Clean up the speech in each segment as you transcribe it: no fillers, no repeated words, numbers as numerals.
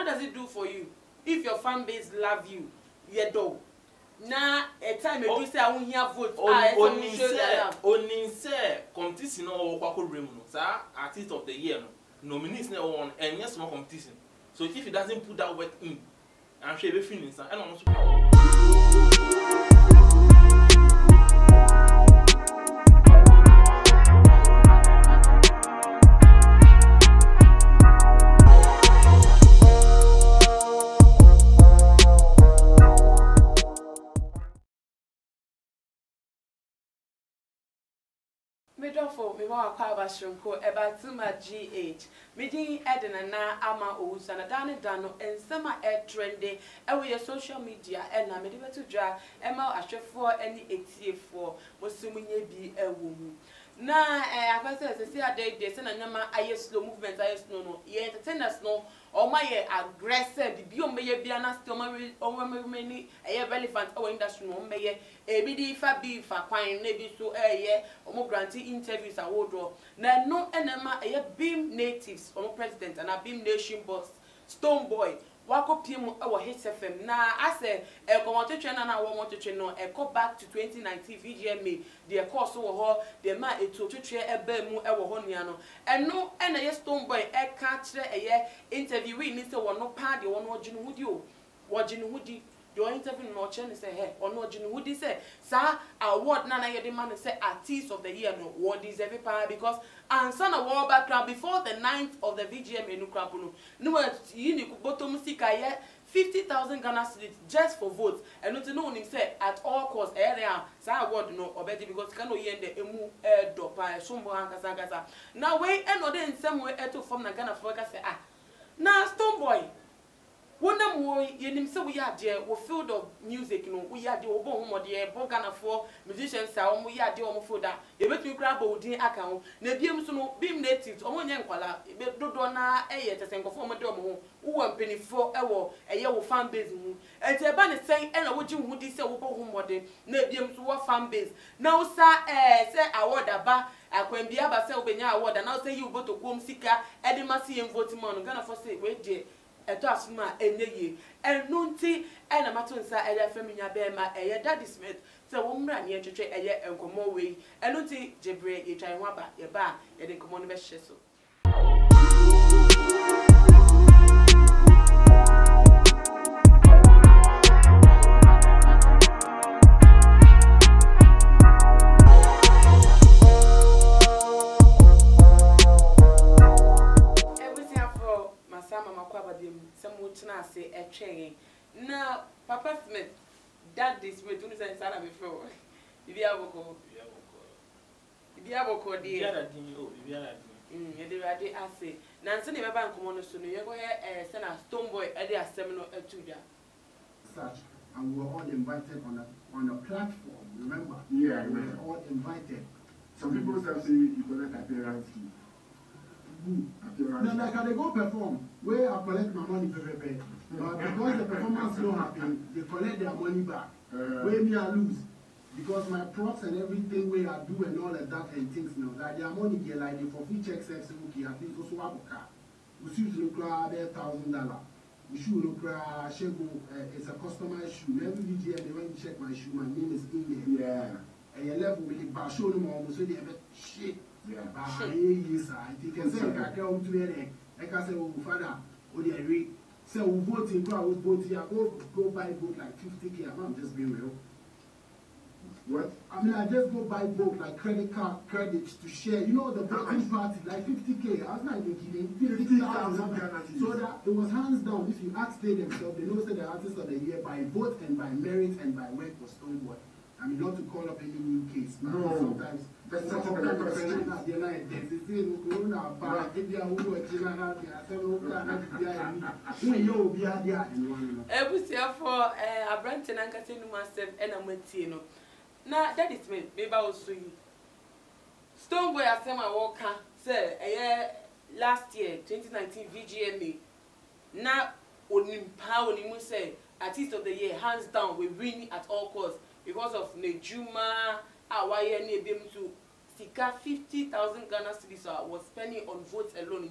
what does it do for you if your fan base love you? Yeah, do. Na a time you say I won't hear vote. Only say competition or Kwako Remuno, sir, artist of the year, nominees never won, and yes, more competition. So if he doesn't put that work in, I'm sure every feeling, sir, I don't know. For me, more power shrunko about Tuma GH. Meeting Edna na ama Ousana Dana Dano and summer air trendy, and with your social media and I'm able to draw Emma Asher for any 84 was assuming ye be a woman. Na I say a day, they send a number I slow movement, I no, ye entertain us no, or my aggressive, the bio may be an astomary or many a relevant or industrial may a BD for be for quine, maybe so a year or more granting interviews a wardrobe. Now, no enema a beam natives or president and a beam nation boss, Stonebwoy. Wako PM our HFM. Now, I said, a commodity train and I want to train on a call back to 2019 VGMA. The course over the man a total train a bemu a wahoniano. And no, and a Stonebwoy a catch a year interview. We need to one no party one watching with you. Watching with you. Your interview no chance say hey or no Jinu would say sir award nana your demand say artist of the year no what is every power because and son of war background before the 9th of the VGMA no crapuno no you bottom music 50,000 Ghana cedis just for votes and not to know him say at all costs area sir award no obedi because can no yen the emu do pa sombo ankasa now way and other in some way to form na Ghana for say ah now Stonebwoy one more, you say we are dear, we field of music, you know, we are the Obo, dear, Bogana for musicians, we are the Omofoda, you bet me grab a dear account, Nebium so beam natives, or one young color, Dodona, a yet a former domo, who were penny for a yellow fan base, and the banner saying, and I would you would say Obo Homody, Nebium to a fan base. Now, sir, say I want a bar, I can be able to say, Benya, what, and I'll say you go to Home Seeker, Edimasi and voting on Ghana for say, wait, dear. Etasuma enye and nunti and a matunsa aya femina bema aya daddy Smith so womra nye twetwe aya enkomo we and nunti jebre ye twan waba ye ba ye de enkomo no be hye so say a train. Now, Papa Smith, that this way to say Sana before. If you have a call, if you have a call, dear, you ready, I say. Nancy never bank on the soon. You're going to send a Stonebwoy at their seminar at Tuja. Such, and we were all invited on a platform, remember? Yeah, we were all invited. Some people say you collect appearance fee. No, like they go perform, where I collect my money per but because the performance don't happen, they collect their money back. Where me I lose. Because my props and everything where I do and all of that and things now, that their money get like they for free checks okay, at least also have a car. We should look at $1,000. We should look at it's a customized shoe. Every VGM, they want to check my shoe, my name is in there. Yeah. And you level with the show them almost so they have shit. Yeah. But yes, I think I say I come to here. Like I say, oh father, oh they agree. Say we vote in crowd, we vote here. Go buy boat like 50K. I'm just being real. What? I mean, I just go buy boat like credit card credits to share. You know the birthday party like 50K. I was not even kidding. 50,000. So that it was hands down. If you ask they themselves, they know say the artist of the year by vote and by merit and by work was Stonebwoy. I mean, not to call up any new case, but no. sometimes that's such a question. They're like, there's a thing going on, but India who are China, I said, oh, you'll be there. Every year for a brand and Casino myself and a Mentino. Now, that is me, maybe I will see you. Stonebwoy, I said, my walker, sir, a year last year, 2019 VGMA. Now, on empower him, say, artist of the year, hands down, we win at all costs. Because of Nejuma, Hawaii, and Nebim to Sika 50,000 Ghana cedis was spending on votes alone.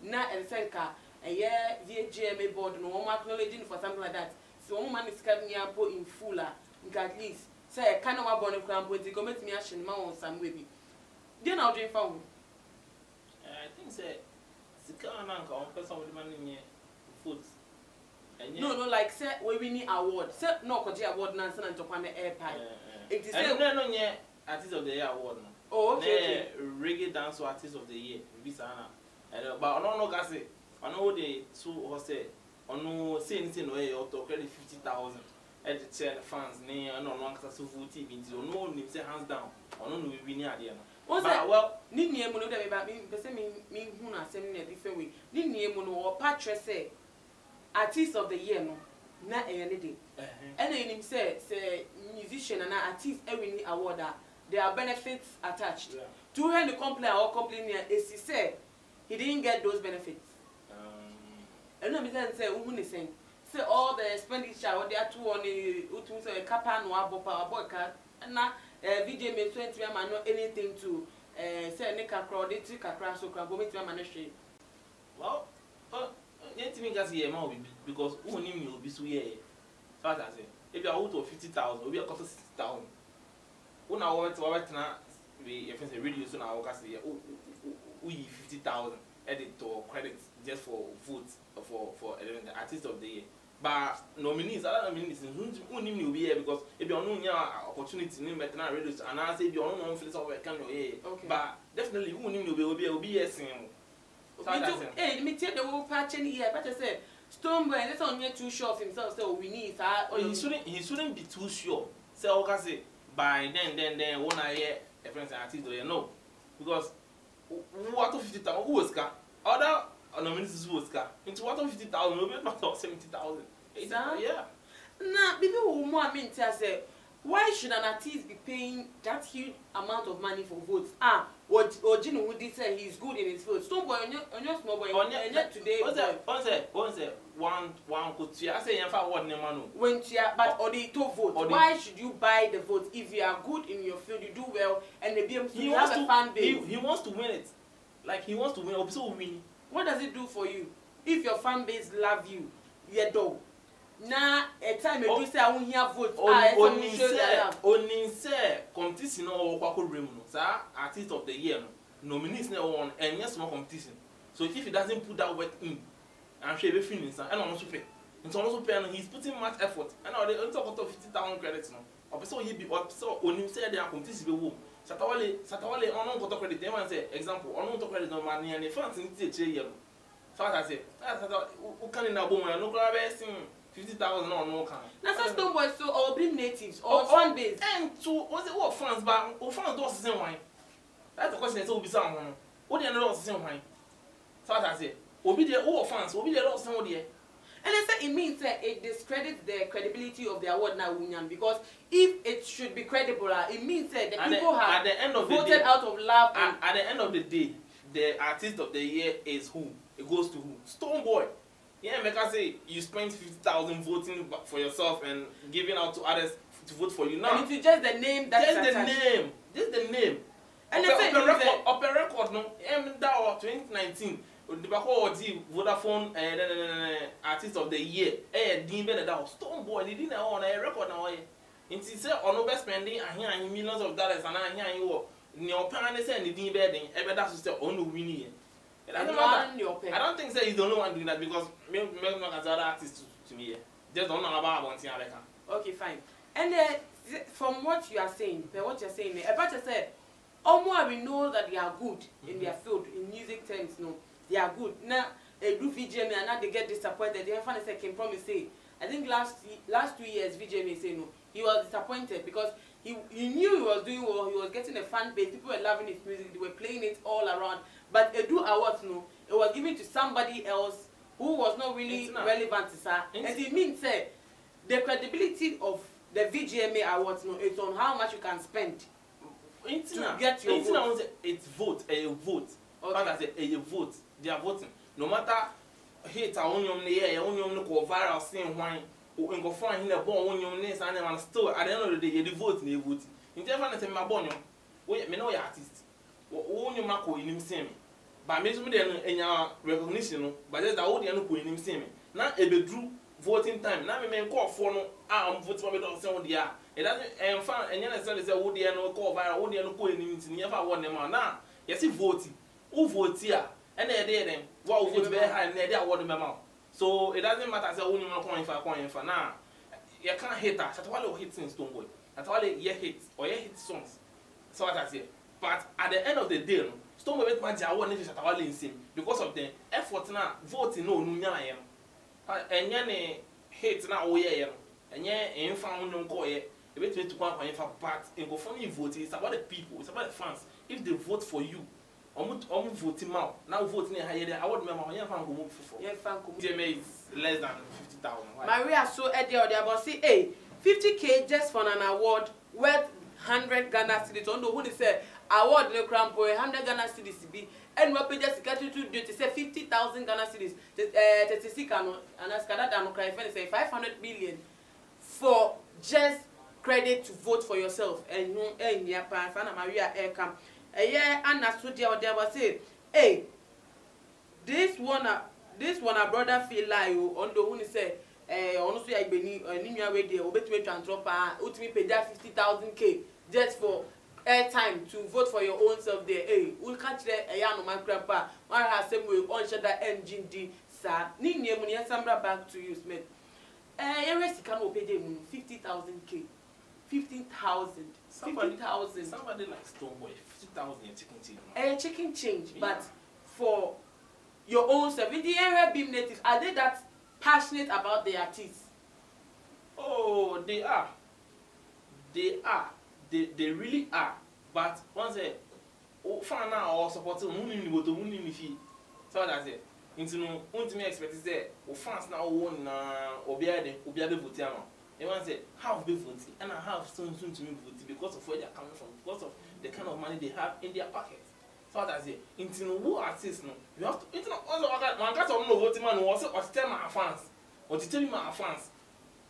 Now, and Senka, a year VGMA board no one acknowledging for something like that. So one man is coming here in full at least say kind of born in cramp with the commit me action on some way. Then I'll drink phone. I think say Sikananka on person with money in food. No, like say we need award. Say no Koji award Nansen and Japan air pie. It is no yeah artist of the year award. Oh, okay. Reggae dance artist of the year. Bisana. But I don't know Gase. I know they two or say on no say anything no you to credit 50,000 at the fans near no long as so vote no name say hands down. I don't know we near there. Well, need name no that about me person me who na same in a different way. Need name no or patre say artist of the year no na any day. And then him say musician and artist every award that there are benefits attached. To when the complaint or complaint is he say he didn't get those benefits. And no me say who is saying say all the expenditure or they are two on a capa no abopa boy card and now VGMA 20 man not anything to say nika crowd they take a crash so can go meet man straight. Well, yet me gas here ma because who knew me will be so here. So I say if you are out of 50,000 we are cost 60,000. When I want to na we if say reduce na our gas here we 50,000 edit or credits just for votes for the artist of the year. But nominees, other nominees, who name will be here because if you don't have opportunity, name better not reduce, and I say if you don't know if of can you but definitely who name will be here same. Hey, let me tell the whole patch in here. But I said Stonebwoy, that's only too sure of himself. So we need that. He shouldn't be too sure. So okay, say by then when I hear a friend's artist, no, because what of 50,000 who was car other nominees who was car into what of 50,000 no be not 70,000. Yeah. Nah, people who more mean to say why should an artist be paying that huge amount of money for votes? Or Gino would say he's good in his field. Stonebwoy on your small boy on today. One could see. I say in fact what name when but or they to vote. Why should you buy the vote if you are good in your field, you do well, and the BMC you have a fan base? He wants to win it. Like he wants to win, also win. What does it do for you? If your fan base love you, you're dog. Now, a time you say I won't hear vote. Only say competition or Kwako Remuno, sir, artist of the year, nominees never won, and yes, more competition. So if he doesn't put that work in, I'm sure he'll be feeling, sir, and also pay. It's also paying, he's putting much effort. And now they talk about 50,000 credits now. So he be so only say they are competition. Satawale, on non credit, they want say, example, on non credit no money, and the fans in the year. So I say, who can in a woman, no grab 50,000 or no can. That's a Stonebwoy, so or bring natives or fan base. And to what's it what fans, but or fans do the same wine. That's the question. It's all be someone. What do you know the same wine? So I say, be there all fans, be there lots of there. And I say it means that it discredits the credibility of the award now, because if it should be credible, it means that the people have at the end of voted the day, out of love. At the end of the day, the artist of the year is who? It goes to who? Stonebwoy. Yeah, make us say you spent 50,000 voting for yourself and giving out to others to vote for you. Now, and it's just the name that just the name. Just the name. And up a record, no, that 2019. The Vodafone artist of the year. Dean Bennett, Stonebwoy, they didn't own a record now. And she said, on over spending, I hear millions of dollars, and I hear you. Your parents and the Dean Bedding, ever that's still on the winning. I don't think he's the only one doing that because maybe not as other artists to me. Just don't know about one thing. Okay, fine. And from what you are saying, about to say, almost we know that they are good in their field, in music terms, no. They are good. Now, a do VGMA and now they get disappointed. They have a second promise say. I think last 2 years VGMA say no. He was disappointed because he knew he was doing well. He was getting a fan base. People were loving his music. They were playing it all around. But Edu Awards no, it was given to somebody else who was not really relevant to sir. And it means the credibility of the VGMA Awards no, it's on how much you can spend to get your vote. It's vote, a vote. Okay. A vote. They are voting. No matter hate a onion there, onion go viral saying wine, or go find in a bone onion names and still at the end of the day, you vote, you vote. In the end, my bonum, we know your artist. Onion Mako in him same. But me so me dey recognition no, but just that all dey no ko enim see me. Na e be drew voting time. Na me call for no vote for me don say on dia. It doesn't fan and necessarily say wo dey no call viral, wo dey no ko enim nti never won them na. You see voting. Who vote here? And they them. What vote very high and they award them out. So it doesn't matter say only one coin for now. You can't hate us. That's why we hit in Stonebwoy. That's why you hit or you hit songs. So what I say. But at the end of the day, Stonebwoy bet man I want to why in sim because of the effort now voting no nya yam. And nya hate now oh yeah. And nya en fan no call ye. You bet me to go and for but in go for me voting it's about the people, it's about the fans. If they vote for you, voting now. Now voting higher there. I would remember when you fan go move for. Yeah, fan go. VGMA is less than 50,000. Maria so Eddie or there but see, hey, 50K just for an award worth 100 Ghana cedis. On the who they say award no crown boy 100 Ghana cedis be. And we pay just get to do to say 50,000 Ghana cedis. 36 and as Canada no cry say 500 million for just credit to vote for yourself. And no, hey, yeah, Maria Aircam. Yeah, and that's what they were saying. Hey, this one a brother feel like you on the one say, honestly, I believe Nimia radio, obey to transfer, ultimately pay that 50,000 just for airtime to vote for your own self there. Hey, we'll catch there a young man grandpa. One has same way on that engine D, sir. Nimia money and sambra back to you, Smith. Yes, can pay them 50,000 15,000. 50,000. Somebody like Stonebwoy, 50,000 chicken change. Chicken change, yeah. But for your own self, in the area being native, are they that passionate about their artists? Oh, they are. They are. They really are. But once they fan now or support them, so that's it. Into no, me expect is there. Fans now won obiade vote. They want to say, how have they voted? And I have soon to me voted because of where they are coming from, because of the kind of money they have in their pocket. So that's it. Into who artists no, you have to. Into also one got some no voting man who also tell my fans, or to tell my fans.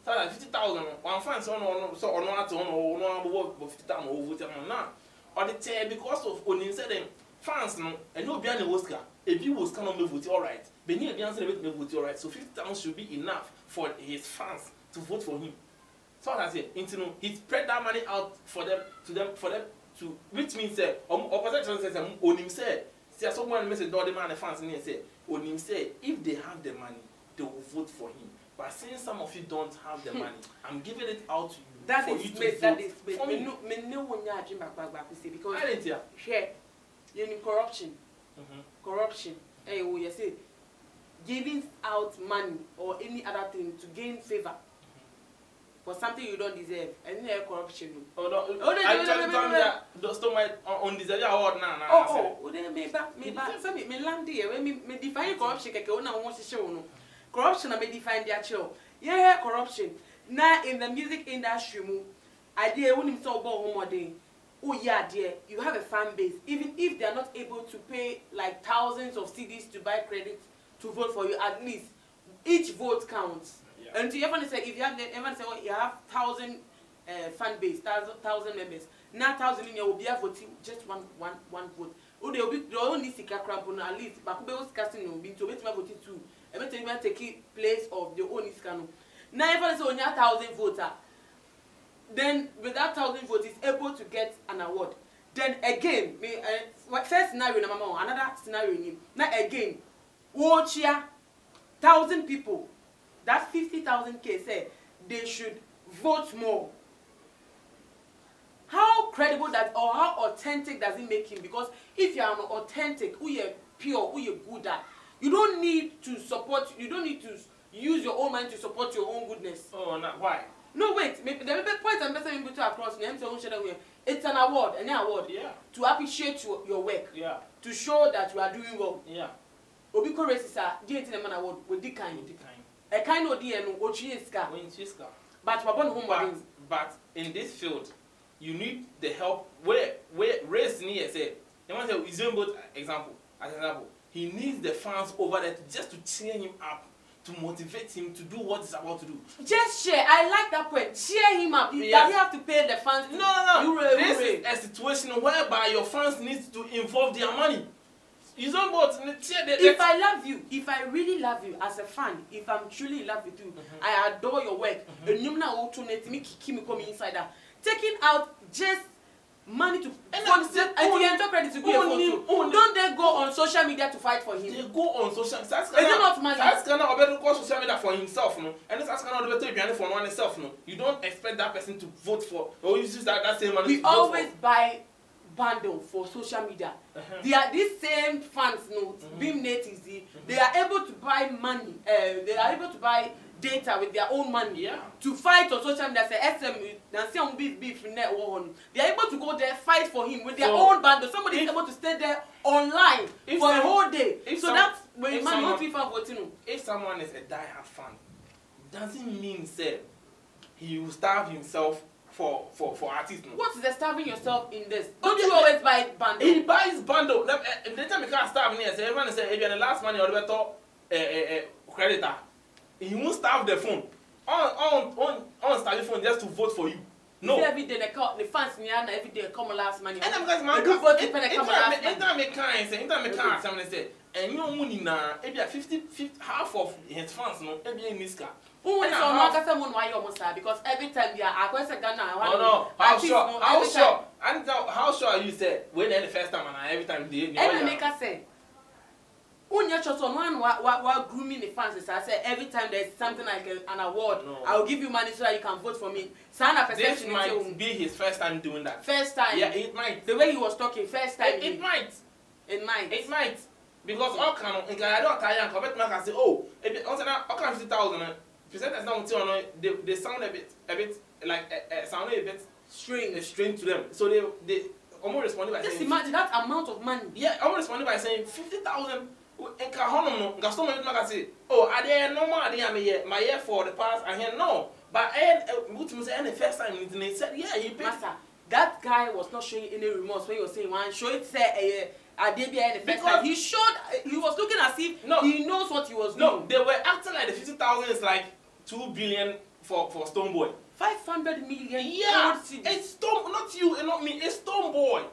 So that 50,000, one fans on so on one to on 50,000 vote now. Or they tell because of when you say them fans no, and no behind the Oscar. If you was cannot vote all right, but you be answer vote all right. So 50,000 should be enough for his fans to vote for him. So that's it. He spread that money out for them to which means opposition says on him say someone message all the man the fans and say on him say if they have the money they will vote for him. But since some of you don't have the money, I'm giving it out to you. That for is you to made, vote that is for me. Me no one ya dream back because I didn't hear. Share you need corruption. Corruption. Hey, you say giving out money or any other thing to gain favor for something you don't deserve, and then corruption. Oh no! I tell you that Stonebwoy on deserve award now. Oh, then me back. Me land here. When me define corruption, keke ona won se show no. Corruption, I may define their chill. Yeah, corruption. Now in the music industry, idea when you talk about one more day. Oh yeah, dear, you have a fan base. Even if they are not able to pay like thousands of CDs to buy credit to vote for you, at least each vote counts. Yeah. And to everyone say, if you have everyone say, oh, you have 1,000 fan base, 1,000 members. Now 1,000 in your will be voting just one vote. Oh, they will be only sika crap on at least. But who was casting no being to wait my voting too. Everything even take place of the own iscano. Now everyone say only 1,000 voter. Then with that 1,000 votes is able to get an award. Then again, first scenario number one, another scenario in him. Now again, watch here, 1,000 people. That 50,000 say they should vote more. How credible that or how authentic does it make him? Because if you are authentic, who you pure, who you good at, you don't need to support. You don't need to use your own mind to support your own goodness. Oh, no, why? No, wait. The point I'm saying across it's an award, an award. Yeah. To appreciate your work. Yeah. To show that you are doing well. Yeah. Obiko races are an award with the kind. A kind of DN or Chiska. But in this field, you need the help. Where race near say, you want to example example. As example, he needs the fans over there just to cheer him up. To motivate him to do what he's about to do. Just share. I like that point. Cheer him up. Yes. Does he have to pay the fans? No. This is a situation whereby your fans need to involve their money. You don't vote. If I love you, if I really love you as a fan, if I'm truly in love with you, I adore your work. And you know to let me come inside that. Taking out just money to and the credit to don't they go on social media to fight for him? They go on social media. Is it not money? That's gonna better go social media for himself, no. And that's gonna better for one himself, no. You don't expect that person to vote for or use that same money. We always buy bundle for social media. They are these same fans, no, being natives, they are able to buy money, they are able to buy data with their own money to fight on social media. Say SM, beef in that one. They are able to go there, fight for him with their own bundle. Somebody is able to stay there online for a whole day. So that's when man not FIFA voting. If someone is a die-hard fan, doesn't mean say he will starve himself for artists. No. What is the starving yourself in this? Don't you always buy bundle? He buys bundle. The time he can't starve me, say everyone say if you're the last money or the better creditor. He won't starve the phone. On starve the phone just to vote for you. No. Every day the fans every day come last money. And I'm because man, anytime me can't say, and you know money na, maybe 50 half of his fans no, maybe in this car. Who is on market someone why you almost because every time they are going to Ghana. Oh no, how sure? And how sure are you say when the first time and every time they every maker say. Unya choso one grooming the fans. I say every time there's something like an award, I'll give you money so that you can vote for me. This might be his first time doing that. First time. Yeah, it might. The way he was talking, first time. It might. It might. It might. Because all can I don't tire and comment man say, oh, also now all can 50,000. Presenters now until they sound a bit like sound a bit strange to them. So they almost responded by saying. Just imagine that amount of money. Yeah, almost responded by saying 50,000. And Kahono, Gaston say, oh, are there no more? My year for the past, I hear no. But the first time they said, yeah, he paid. Master, that guy was not showing any remorse when he was saying one. Show it say the first time. He showed, he was looking as if he knows what he was doing. No, they were acting like the 50,000 is like 2 billion for Stonebwoy. 500 million. Yeah, it's not you and not me. It's Stonebwoy.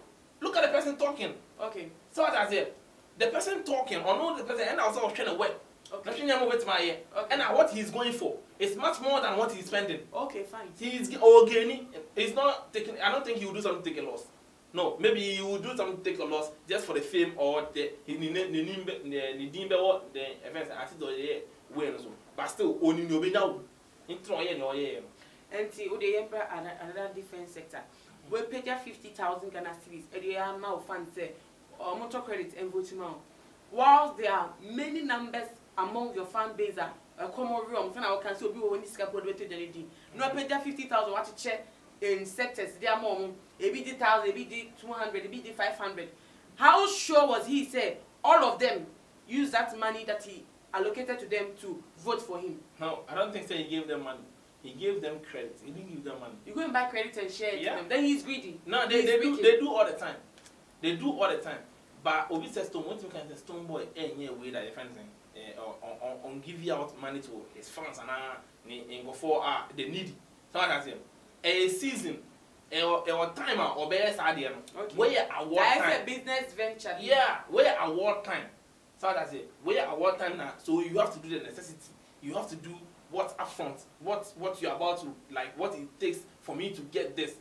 Look at the person talking. Okay. So what I said. The person talking, or no, the person, and also was trying to work. Okay. And what he's going for is much more than what he's spending. Okay, fine. He's gaining. He's not taking. I don't think he will do something to take a loss. No, maybe he will do something to take a loss just for the fame or the events. I think the way also. But still, only no be now. And see, another defense sector. We pay 50,000 Ghana cedis. And they are now fans say. Or motor credit and voting out. Whilst there are many numbers among your fan base are a common room, so now can still be when this couple waited the day. No pay 50,000 what to check in sectors. They are more a bit 1,000, a bit 200, a bit 500. How sure was he say all of them use that money that he allocated to them to vote for him? No, I don't think so. He gave them money. He gave them credit. He didn't give them money. You go and buy credit and share it to them. Then he's greedy. No, they do all the time. They do all the time. But Obi says Stone, what you can say Stonebwoy any way that the friends on give out money to his fans and go for the needy. So I can say a season a time or best idea. Where award time. That's a business venture. Yeah, where award time. So I can say where award time now. So you have to do the necessity. You have to do what's upfront, what you're about to like, what it takes for me to get this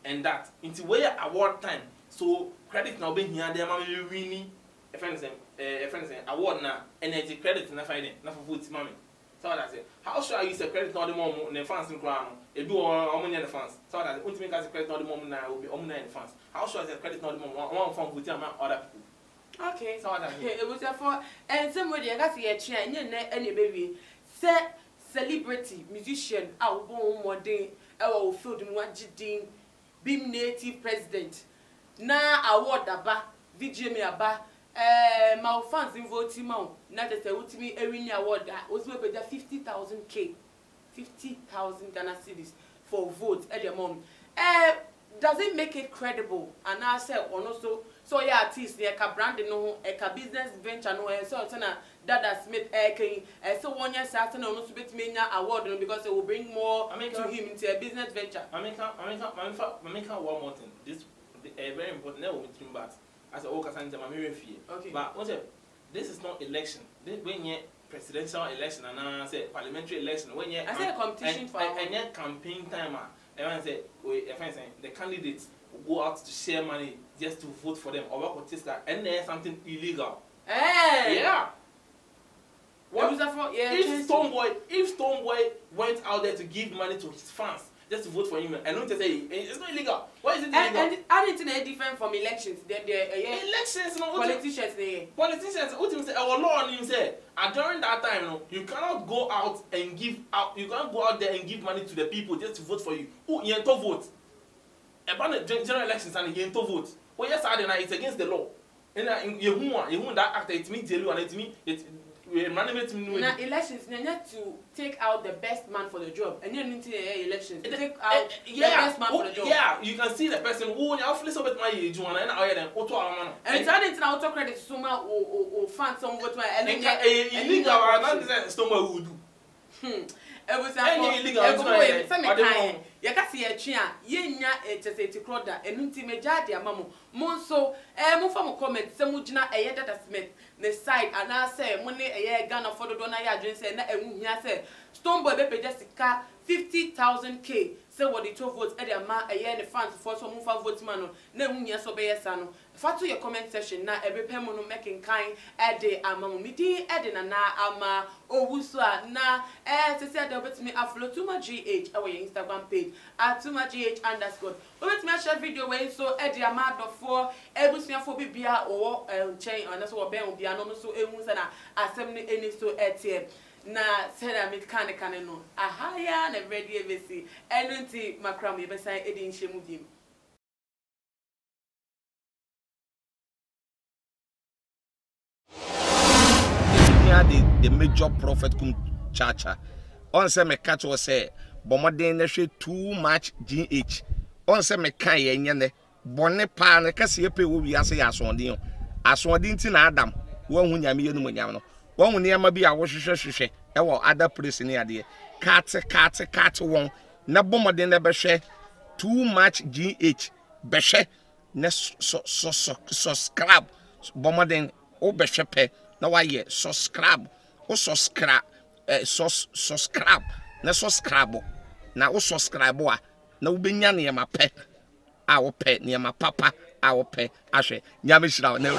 and that. Into where award time. So credit now being here, they are winning a friend award now, energy credit na finding, na for food mommy. So that say, how sure you say credit now the mom the fans in crown? They do all money in the fans. So that ultimately as credit now the mom now will be in the fans. How sure is the credit now the mom one from food and other people? Okay. So that it was therefore and somebody that's a chair and any baby say celebrity musician our born more day our field in one jidin being native president. Na award aba VGMA aba my fans in voting now na they say ultimate every award was we pay 50,000 K 50,000 Ghana cedis for votes at the moment. Does it make it credible? And I say also so yeah artist there ka brand no e ka business venture no so na Dada Smith so one year certain no so bet me award no because it will bring more to him into a business venture. I make one more thing. This very important. Never with him, but I said, oh, Cassandra, I'm very fear. Okay. But what's it? This is not election. When you presidential election and I say parliamentary election, when you I said competition for and yet campaign time, everyone say, the candidates go out to share money just to vote for them or work with this guy, and there's something illegal. Hey. Yeah. What? Yeah, If Stonebwoy went out there to give money to his fans just to vote for him, and don't say it's not illegal. Why is it illegal? And I didn't think different from elections. Elections, no. Politicians, Politicians, what you say? Our law on him say, during that time, no, you cannot go out and give out. You can't go out there and give money to the people just to vote for you. Who you ain't to vote? About the general elections and you ain't to vote. Well, yes, it's against the law. And you that act it means jail and it means it. Now elections, you need to take out the best man for the job, and you need to elections take out the best man for the job. Yeah, you can see the person who now flex over my age one and I then auto man. And so I didn't auto credit so much or find some what my and illegal. That's Stonebwoy would do. It was illegal. You can see a chia, yenya just a crowder, and intimate mamma. Monso, move from a comment, some mujina a yet Smith, the side, and I say, money a year gunner for the donor address, and I say, Stonebwoy Bepe Jessica 50,000 K. So what the 12 votes at a man a year in the funds for some move votes man, no yes obey a son. Fat to your comment section now every pemono making kind a day among me, Edina na ama Owuswa na to say that with me aflo Tuma GH our Instagram page at Tuma GH _ Let me share video way so Eddie amount of 4 every for bibia or chain and that's what Ben will be anonymous so emusana assembly any so ATM. Na said I meet can no. Ahaya na ready every enunti makram yebesa edin shemudim. The major prophet kum chacha. On say me catch was say bomoden na hwe too much GH. On say me kan ye nyene bone pa na kase ye pe wo wi ase ya asonde asonde ti na Adam wo hu nyame ye no nyam no wo hu ne ma bi a wo hwehwehwehwe e wo other place ne ade kat won na bomoden na be hwe too much GH be hwe na subscribe bomoden o be hwe pe na why subscribe o subscribe subscribe na subscribe na o subscribe a na wo benya ne ma pe a wo pe ne ma papa a wo pe ahwe nyame hira na